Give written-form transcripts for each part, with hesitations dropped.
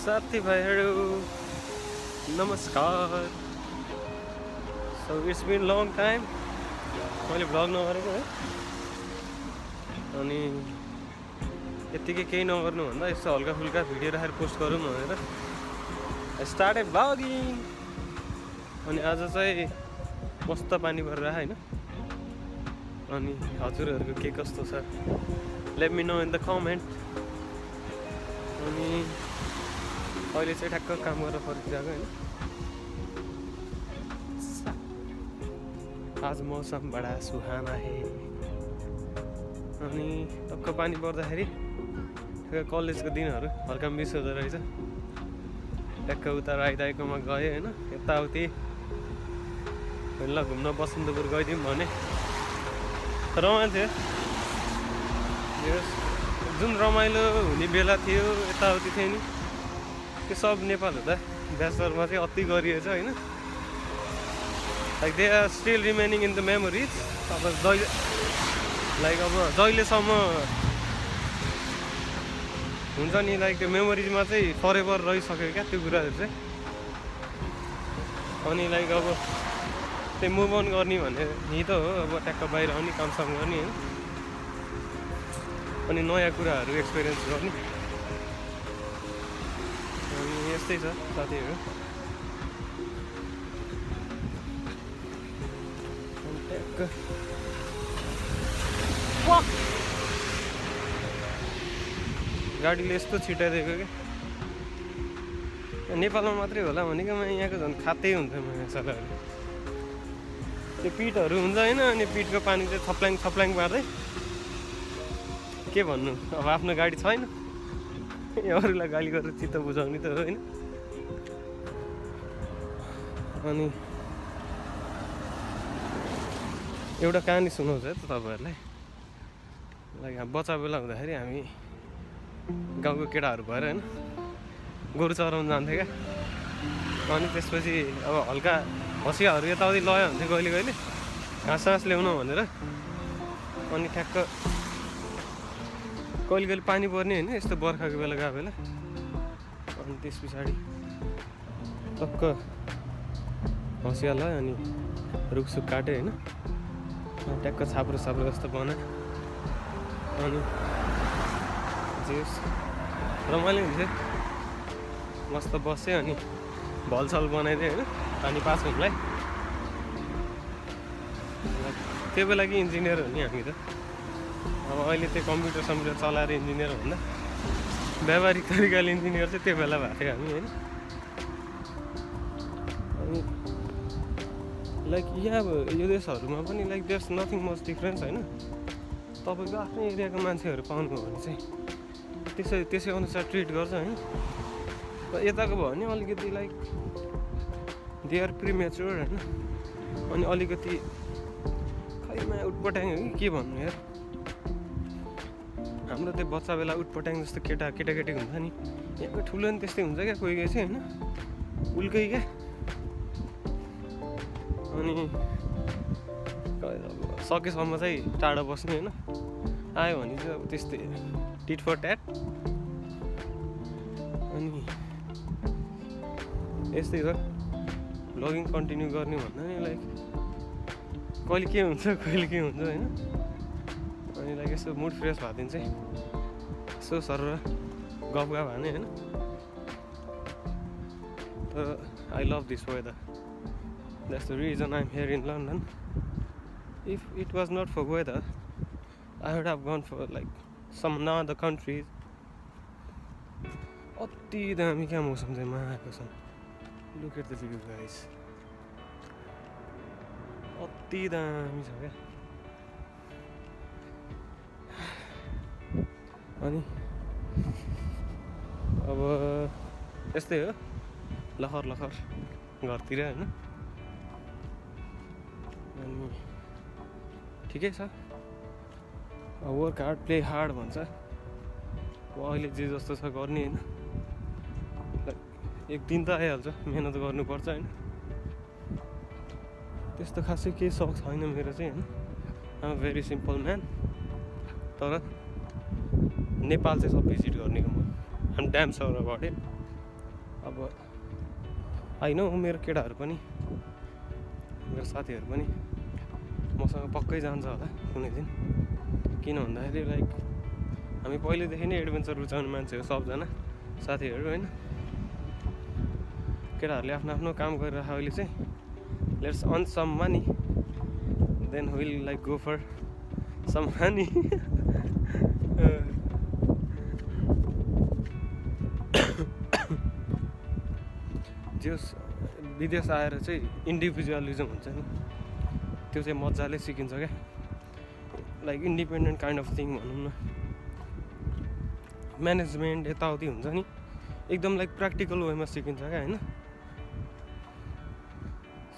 साथीभाइहरू नमस्कार। So it's been long time मैले भ्लग नगरेको है। अनि यत्तिकै केही नगर्नु भन्दा यसो हल्का फुल्का भिडियो राखेर पोस्ट गरौँ भनेर स्टार्टेड भ्लगिङ। अनि आज चाहिँ मस्त पानी परेर होइन। अनि हजुरहरूको के कस्तो छ let me know in the comment. अनि अहिले चाहिँ ठ्याक्क काम गरेर फर्किरहेको होइन। आज मौसम बडा सुहाना है। अनि टक्क पानी पर्दाखेरि ठ्याक्क कलेजको दिनहरू हल्का मिस हुँदो रहेछ। ठ्याक्क उता राइदाइकोमा गयो होइन, यताउति ल घुम्न बसन्तपुर गइदिउँ भने रमाइलो थियो। जुन रमाइलो हुने बेला थियो यताउति थियो नि, त्यो सब नेपाल हुँदा ब्याचलरमा चाहिँ अति गरिएछ होइन। Like they are still remaining in the memories. अब जहिले लाइक अब जहिलेसम्म हुन्छ नि, लाइक त्यो मेमोरिजमा चाहिँ फरेभर रहिसक्यो क्या त्यो कुराहरू चाहिँ। अनि लाइक अब त्यही मुभ अन गर्ने भन्ने नि त हो। अब ट्याक्क बाहिर आउने कामसाम गर्ने होइन, अनि नयाँ कुराहरू एक्सपिरियन्स गर्ने। अनि यस्तै छ साथीहरू। ट्याक्क गाडीले यस्तो छिटाइदिएको क्या। नेपालमा मात्रै होला भनेको यहाँको झन् खातै हुन्छ मसालाहरू। त्यो पिठहरू हुन्छ होइन, अनि पिठको पानी चाहिँ थप्ल्याङ थप्ल्याङ पार्दै के भन्नु। अब आफ्नो गाडी छैन, अरूलाई गाली गरेर चित्त बुझाउने त होइन। अनि एउटा कहानी सुनाउँछ है त तपाईँहरूलाई। लाइक बच्चा बेला हुँदाखेरि हामी गाउँको केटाहरू भएर होइन गोरु चराउनु जान्थ्यो क्या। अनि त्यसपछि अब हल्का हँसियाहरू यताउति लयो हुन्थ्यो कहिले कहिले घाँस सास ल्याउनु भनेर। अनि ठ्याक्क कहिले कहिले पानी पर्ने होइन, यस्तो बर्खाको बेला गएको बेला। अनि त्यस पछाडि टक्क हँसिया लयो, अनि रुखसुख काट्यो होइन, ट्याक्क छाप्रो छाप्रो जस्तो बनायो। अनि जे रमाइलो हुन्थ्यो, मस्त बस्यो। अनि भलसल बनाइदियो होइन पानी पास हुनुलाई। त्यो बेला कि इन्जिनियर हो नि हामी त। अब अहिले त्यो कम्प्युटर सम्प्युटर चलाएर इन्जिनियर भन्दा व्यावहारिक तरिकाले इन्जिनियर चाहिँ त्यो बेला भएको थियो हामी होइन। अनि लाइक यहाँ यो देशहरूमा पनि like there's nothing much difference होइन। तपाईँको आफ्नै एरियाको मान्छेहरू पाउनुभयो भने चाहिँ त्यसै अनुसार ट्रिट गर्छ होइन। यताको भयो भने अलिकति लाइक दे आर प्रिमेच्योर होइन। अनि अलिकति खैमा उटपट्याङ हो कि के भन्नु यार। हाम्रो त्यो बच्चा बेला उटपट्याङ जस्तो केटाकेटी हुन्छ नि, यहाँको ठुलो नि त्यस्तै हुन्छ क्या कोही चाहिँ होइन, उल्कै क्या। अनि सकेसम्म चाहिँ टाढो बस्ने होइन, आयो भने चाहिँ अब त्यस्तै टिट फर ट्याट। अनि यस्तै छ भ्लगिङ कन्टिन्यू गर्ने भन्दा नि लाइक कहिले के हुन्छ कहिले के हुन्छ होइन। अनि लाइक यसो मुड फ्रेस भएको दिन चाहिँ यसो सर गफ गफ हाने होइन। तर I love this weather, that's the reason I am here in London. If it was not for weather I would have gone for like some other countries. अति दामी क्या मौसम चाहिँ माएको छ। Look at the view guys, अति दामी छ क्या। अनि अब यस्तै हो लखर लखर घरतिर होइन। अनि ठिकै छ, वर्क हार्ड प्ले हार्ड भन्छ। अब अहिले जे जस्तो छ गर्ने होइन। एक दिन त आइहाल्छ, मिहिनेत गर्नुपर्छ होइन। त्यस्तो खासै केही सौक छैन मेरो चाहिँ होइन। आम भेरी सिम्पल म्यान। तर नेपाल चाहिँ सब भिजिट गर्ने हो म। आम ड्याम सर अबाउट इट। अब होइन मेरो केटाहरू पनि मेरो साथीहरू पनि मसँग पक्कै जान्छ होला कुनै दिन। किन भन्दाखेरि लाइक हामी पहिलेदेखि नै एडभेन्चर रुचाउने मान्छे हो सबजना साथीहरू होइन। केटाहरूले आफ्नो आफ्नो काम गरिरहेको अहिले चाहिँ let's earn some money then will like go for some money. जो विदेश आएर चाहिँ इन्डिभिजुअलिजम हुन्छ नि त्यो चाहिँ मजाले सिकिन्छ क्या। Like independent kind of thing भनौँ न, म्यानेजमेन्ट यताउति हुन्छ नि एकदम लाइक प्र्याक्टिकल वेमा सिकिन्छ क्या होइन।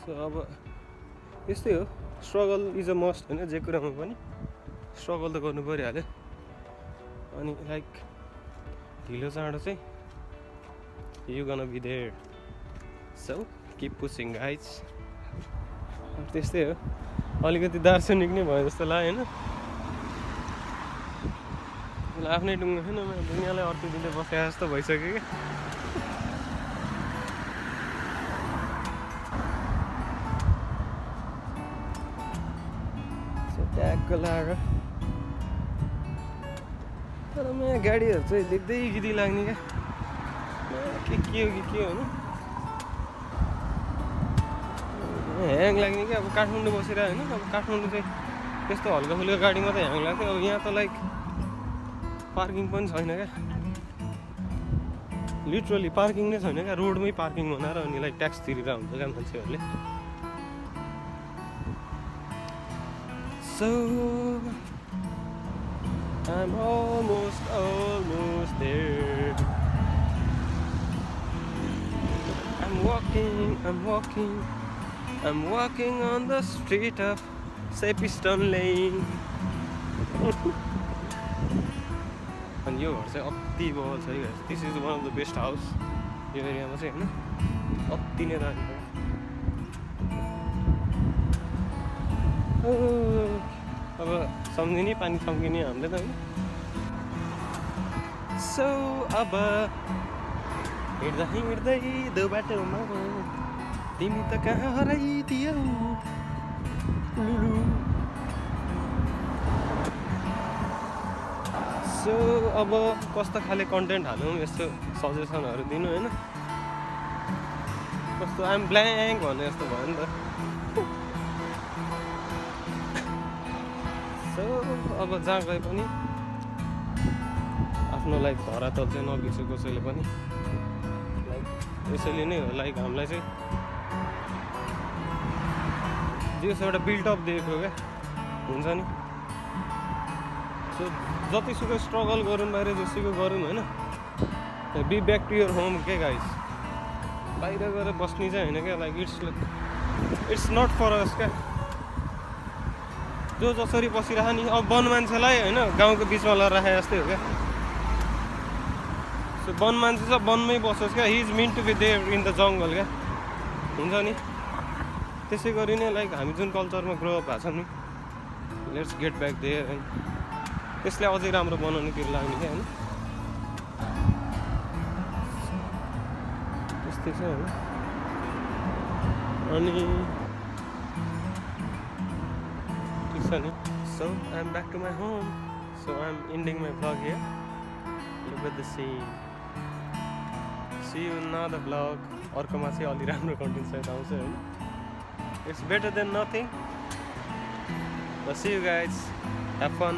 सो अब यस्तै हो, स्ट्रगल इज अ मस्ट होइन। जे कुरामा पनि स्ट्रगल त गर्नु परिहाल्यो। अनि लाइक ढिलो चाँडो चाहिँ you gonna be there, so keep pushing guys. त्यस्तै हो, अलिकति दार्शनिक नै भयो जस्तो लाग्यो होइन। आफ्नै डुङ्गा छैन दुनियाँलाई अर्को दिँदै बसे जस्तो भइसक्यो क्या। ट्याक्क लाएर तर यहाँ गाडीहरू चाहिँ देख्दै गिदी लाग्ने क्या। के हो कि के हो होइन, ह्याङ लाग्ने क्या। अब काठमाडौँ बसिरह्यो होइन, अब काठमाडौँ चाहिँ त्यस्तो हल्का फुल्का गाडी मात्रै ह्याङ लाग्थ्यो। अब यहाँ त लाइक पार्किङ पनि छैन क्या, लिटरली पार्किङ नै छैन क्या। रोडमै पार्किङ बनाएर अनि लाइक ट्याक्स तिरेर हुन्छ क्या मान्छेहरूले। So I'm almost there. I'm walking on the street of Sepiston Lane. अनि यो घर चाहिँ अति बहल छ है। This is one of the best house यो एरियामा चाहिँ होइन, अति नै दामी। अब सम्झिने पानी सम्झिने हामीले त होइन। सो अब हिँड्दा हिँड्दै दो बाटोमा तिमी त कहाँ हराइदियौ लुलु। सो अब कस्तो खाले कन्टेन्ट हालौँ यस्तो सजेसनहरू दिनु होइन। कस्तो आइम ब्ल्याङ्क भने जस्तो भयो नि त। सो अब जहाँ गए पनि आफ्नो लाइक धरातल चाहिँ नबिर्सु कसैले पनि। लाइक यसैले नै हो लाइक हामीलाई चाहिँ जस एउटा बिल्डअप दिएको क्या हुन्छ नि। सो जतिसुकै स्ट्रगल गरौँ बाहिर जतिसुकै गरौँ होइन, be back to your home के गाइस। बाहिर गएर बस्ने चाहिँ होइन क्या, like it's not for us क्या। जो जसरी बसिरह नि अब वन मान्छेलाई होइन गाउँको बिचमा लगाएर राखे जस्तै हो क्या। सो वन मान्छे चाहिँ वनमै बसोस् क्या, he is mean to be there in the jungle क्या हुन्छ नि। त्यसै गरी नै लाइक हामी जुन कल्चरमा ग्रो अप भएको छ नि, लेट्स गेट ब्याक देयर होइन। त्यसलाई अझै राम्रो बनाउनेतिर लाग्ने क्या होइन। त्यस्तै छ होइन। अनि ठिक छ नि। So I am back to my home, so I am ending my vlog here. Look at the scene, see you in other vlog. अर्कोमा चाहिँ अलि राम्रो कन्टेन्ट सहित आउँछ होइन। It's better than nothing. See you guys, have fun.